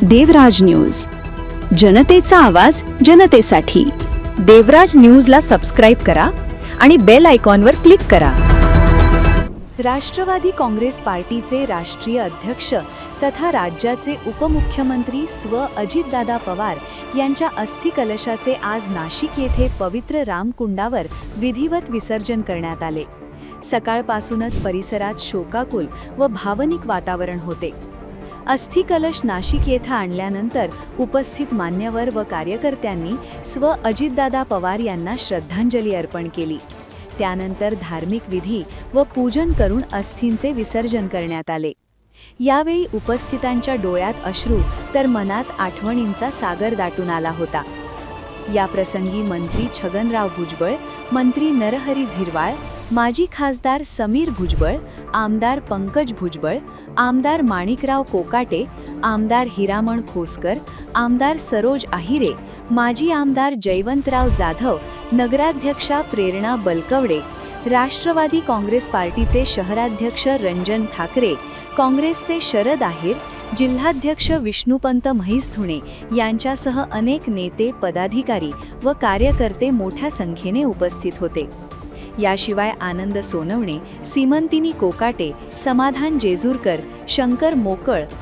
देवराज news, जनतेचा आवाज जनतेसाठी। देवराज न्यूजला सबस्क्राईब करा आणि बेल आयकॉनवर क्लिक करा। राष्ट्रवादी काँग्रेस पार्टीचे राष्ट्रीय अध्यक्ष तथा राज्याचे उपमुख्यमंत्री अजितदादा पवार यांच्या अस्थि कलशाचे आज नाशिक येथे पवित्र रामकुंडावर विधिवत विसर्जन करण्यात आले। सकाळपासूनच परिसरात शोकाकुल व भावनिक वातावरण होते। अस्थि कलश नाशिक येथे आणल्यानंतर उपस्थित मान्यवर व कार्यकर्त्यांनी अजितदादा पवार यांना श्रद्धांजली अर्पण केली। त्यानंतर धार्मिक विधी व पूजन करून अस्थींचे विसर्जन करण्यात आले। यावेळी उपस्थितांच्या डोळ्यात अश्रू तर मनात आठवणींचा सागर दाटून आला होता। या प्रसंगी मंत्री छगनराव भुजबळ, मंत्री नरहरी झिरवाळ, माजी खासदार समीर भुजबळ, आमदार पंकज भुजबळ, आमदार माणिकराव कोकाटे, आमदार हिरामण खोसकर, आमदार सरोज आहिरे, माजी आमदार जयवंतराव जाधव, नगराध्यक्षा प्रेरणा बलकवडे, राष्ट्रवादी काँग्रेस पार्टीचे शहराध्यक्ष रंजन ठाकरे, काँग्रेसचे शरद आहेर, जिल्हाध्यक्ष विष्णुपंत म्हैसधुणे यांच्यासह अनेक नेते, पदाधिकारी व कार्यकर्ते मोठ्या संख्येने उपस्थित होते। याशिवाय आनंद सोनवणे, सीमंतिनी कोकाटे, समाधान जेजूरकर, शंकर मोकळ,